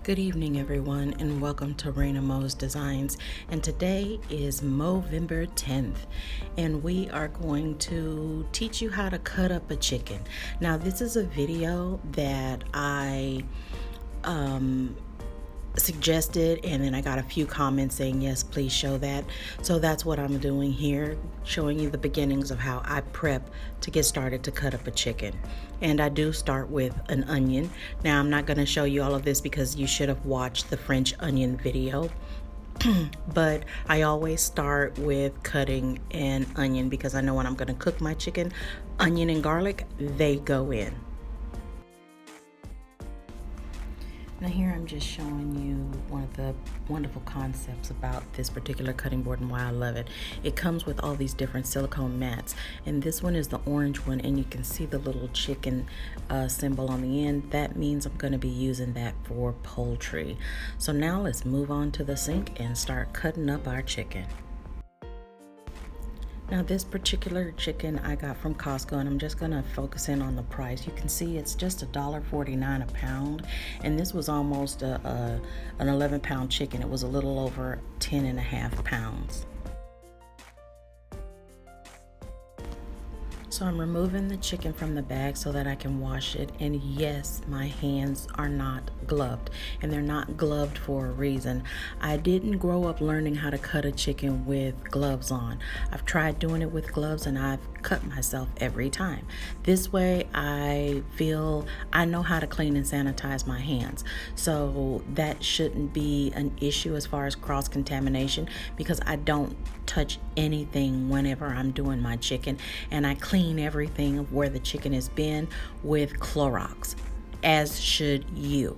Good evening, everyone, and welcome to Raina Moe's Designs. And today is MoeVember 10th, and we are going to teach you how to cut up a chicken. Now, this is a video that I suggested, and then I got a few comments saying yes, please show that. So that's what I'm doing here, showing you the beginnings of how I prep to get started to cut up a chicken. And I do start with an onion. Now, I'm not going to show you all of this because you should have watched the French onion video. But I always start with cutting an onion because I know when I'm going to cook my chicken, onion and garlic, they go in. Now here I'm just showing you one of the wonderful concepts about this particular cutting board and why I love it. It comes with all these different silicone mats, and this one is the orange one, and you can see the little chicken symbol on the end. That means I'm going to be using that for poultry. So now let's move on to the sink and start cutting up our chicken. Now this particular chicken I got from Costco, and I'm just gonna focus in on the price. You can see it's just $1.49 a pound, and this was almost an 11-pound chicken. It was a little over 10.5 pounds. So I'm removing the chicken from the bag so that I can wash it. And yes, my hands are not gloved, and they're not gloved for a reason. I didn't grow up learning how to cut a chicken with gloves on. I've tried doing it with gloves and I've cut myself every time. This way I feel I know how to clean and sanitize my hands. So that shouldn't be an issue as far as cross-contamination, because I don't touch anything whenever I'm doing my chicken, and I clean everything of where the chicken has been with Clorox, as should you.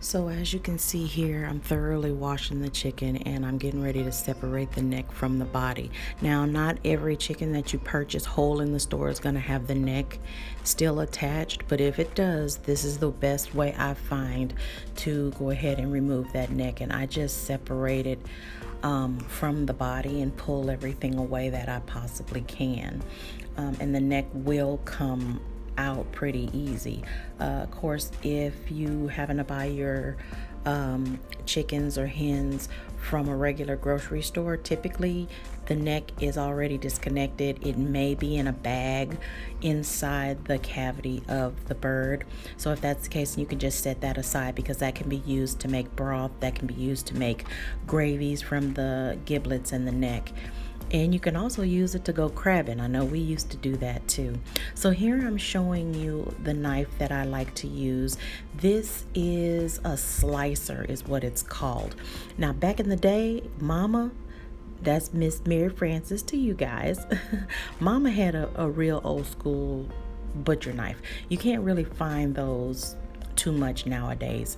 So as you can see here, I'm thoroughly washing the chicken and I'm getting ready to separate the neck from the body. Now, not every chicken that you purchase whole in the store is going to have the neck still attached, but if it does, this is the best way I find to go ahead and remove that neck. And I just separate it from the body and pull everything away that I possibly can. And the neck will come out pretty easy. Of course, if you happen to buy your chickens or hens from a regular grocery store, typically the neck is already disconnected. It may be in a bag inside the cavity of the bird. So if that's the case, you can just set that aside, because that can be used to make broth, that can be used to make gravies from the giblets and the neck. And you can also use it to go crabbing. I know we used to do that too. So here I'm showing you the knife that I like to use. This is a slicer is what it's called. Now back in the day, Mama, that's Miss Mary Frances to you guys, Mama had a real old school butcher knife. You can't really find those too much nowadays.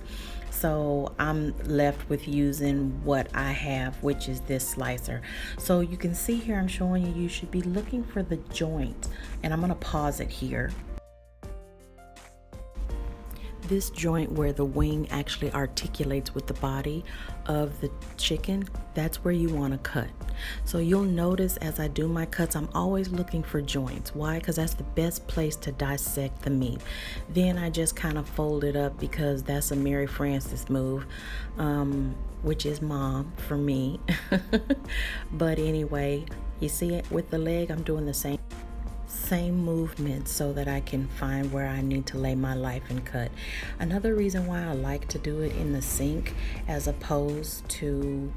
So I'm left with using what I have, which is this slicer. So you can see here I'm showing you, you should be looking for the joint, and I'm going to pause it here. This joint where the wing actually articulates with the body of the chicken, that's where you want to cut. So you'll notice as I do my cuts, I'm always looking for joints. Why? Because that's the best place to dissect the meat. Then I just kind of fold it up, because that's a Mary Frances move, which is mom for me. But anyway, you see it with the leg, I'm doing the same movement so that I can find where I need to lay my knife and cut. Another reason why I like to do it in the sink as opposed to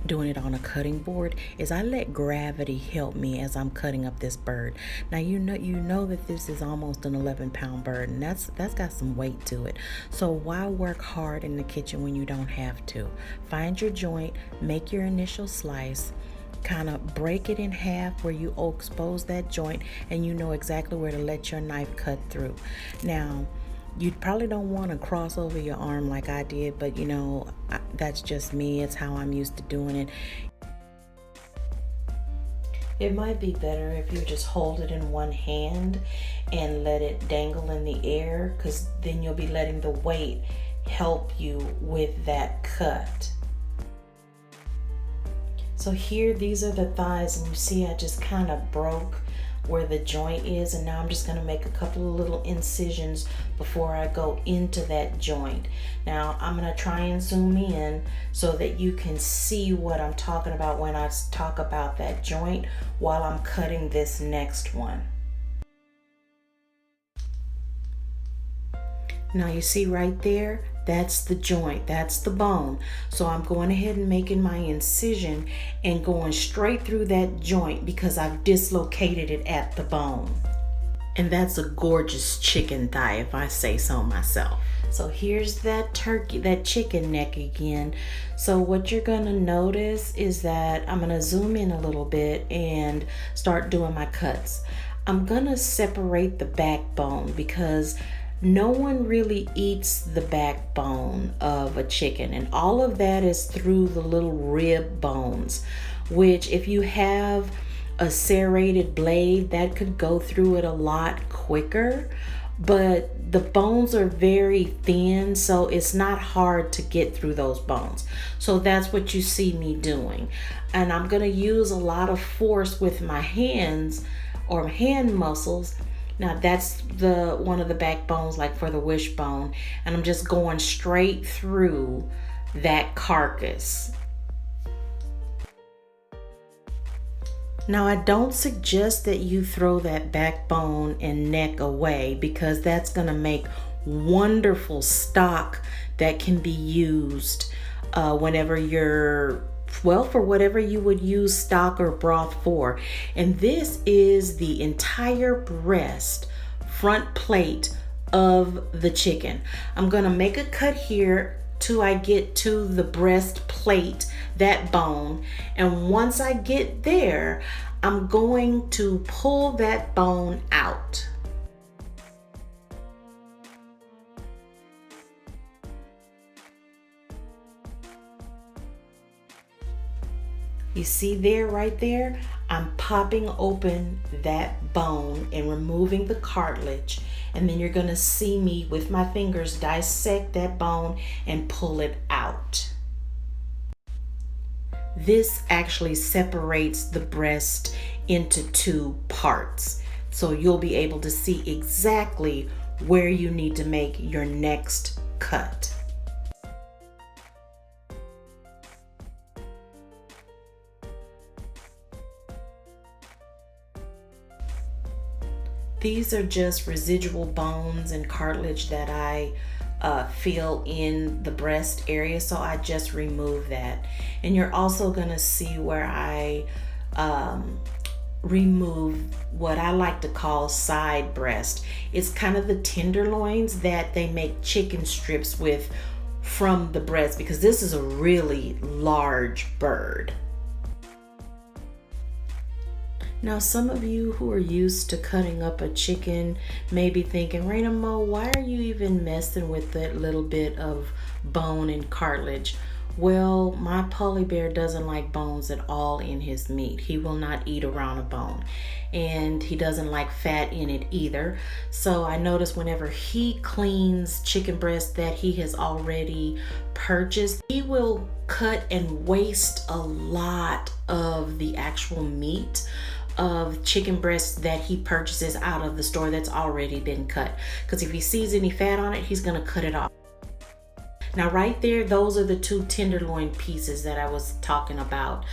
doing it on a cutting board is I let gravity help me as I'm cutting up this bird. Now you know that this is almost an 11-pound bird, and that's got some weight to it. So why work hard in the kitchen when you don't have to? Find your joint, make your initial slice, kind of break it in half where you expose that joint, and you know exactly where to let your knife cut through. Now, you probably don't want to cross over your arm like I did, but you know, that's just me. It's how I'm used to doing it. It might be better if you just hold it in one hand and let it dangle in the air, because then you'll be letting the weight help you with that cut. So here, these are the thighs, and you see I just kind of broke where the joint is, and now I'm just going to make a couple of little incisions before I go into that joint. Now I'm going to try and zoom in so that you can see what I'm talking about when I talk about that joint while I'm cutting this next one. Now you see right there, that's the joint, that's the bone. So I'm going ahead and making my incision and going straight through that joint because I've dislocated it at the bone. And that's a gorgeous chicken thigh, if I say so myself. So here's that turkey, that chicken neck again. So what you're gonna notice is that I'm gonna zoom in a little bit and start doing my cuts. I'm gonna separate the backbone because no one really eats the backbone of a chicken, and all of that is through the little rib bones, which if you have a serrated blade, that could go through it a lot quicker, but the bones are very thin, so it's not hard to get through those bones. So that's what you see me doing, and I'm going to use a lot of force with my hands or hand muscles. Now that's one of the backbones, like for the wishbone, and I'm just going straight through that carcass. Now I don't suggest that you throw that backbone and neck away because that's going to make wonderful stock that can be used whenever you're, well, for whatever you would use stock or broth for. And this is the entire breast front plate of the chicken. I'm gonna make a cut here till I get to the breast plate, that bone. And once I get there, I'm going to pull that bone out. You see there, right there, I'm popping open that bone and removing the cartilage, and then you're gonna see me with my fingers dissect that bone and pull it out. This actually separates the breast into two parts, so you'll be able to see exactly where you need to make your next cut. These are just residual bones and cartilage that I feel in the breast area, so I just remove that. And you're also gonna see where I remove what I like to call side breast. It's kind of the tenderloins that they make chicken strips with from the breast, because this is a really large bird. Now, some of you who are used to cutting up a chicken may be thinking, Raina Moe, why are you even messing with that little bit of bone and cartilage? Well, my Polly Bear doesn't like bones at all in his meat. He will not eat around a bone, and he doesn't like fat in it either. So I notice whenever he cleans chicken breast that he has already purchased, he will cut and waste a lot of the actual meat of chicken breasts that he purchases out of the store that's already been cut, because if he sees any fat on it, he's going to cut it off. Now right there, those are the two tenderloin pieces that I was talking about.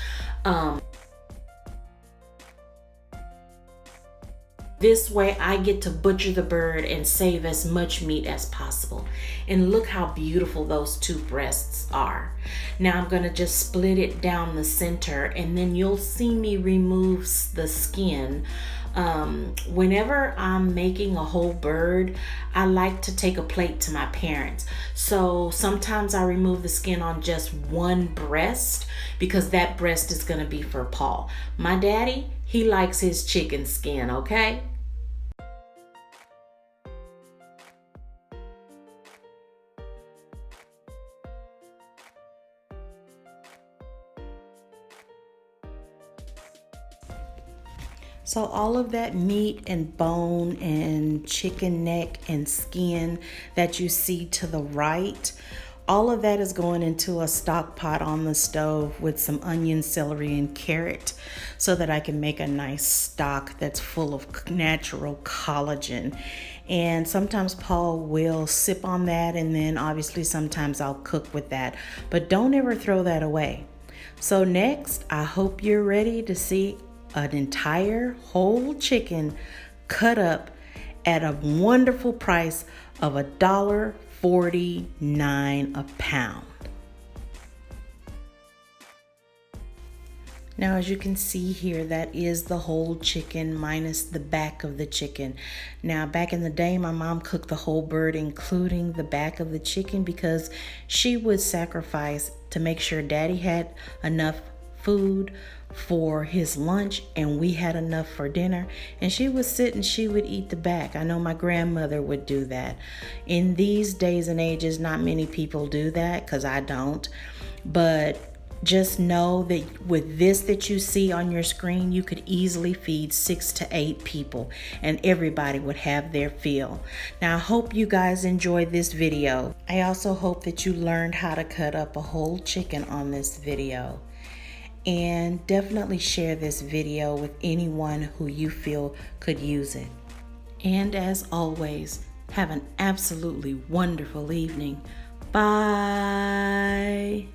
This way I get to butcher the bird and save as much meat as possible. And look how beautiful those two breasts are. Now I'm gonna just split it down the center, and then you'll see me remove the skin. Whenever I'm making a whole bird, I like to take a plate to my parents. So sometimes I remove the skin on just one breast, because that breast is gonna be for Paul. My daddy, he likes his chicken skin, okay? So all of that meat and bone and chicken neck and skin that you see to the right All of that is going into a stock pot on the stove with some onion, celery, and carrot so that I can make a nice stock that's full of natural collagen. And sometimes Paul will sip on that, and then obviously sometimes I'll cook with that. But don't ever throw that away. So next, I hope you're ready to see an entire whole chicken cut up at a wonderful price of $1.49 a pound. Now, as you can see here, that is the whole chicken minus the back of the chicken. Now, back in the day, my mom cooked the whole bird, including the back of the chicken, because she would sacrifice to make sure Daddy had enough food for his lunch and we had enough for dinner. And she would sit and she would eat the back. I know my grandmother would do that. In these days and ages, not many people do that, because I don't. But just know that with this that you see on your screen, you could easily feed 6 to 8 people and everybody would have their fill. Now, I hope you guys enjoyed this video. I also hope that you learned how to cut up a whole chicken on this video. And definitely share this video with anyone who you feel could use it. And as always, have an absolutely wonderful evening. Bye.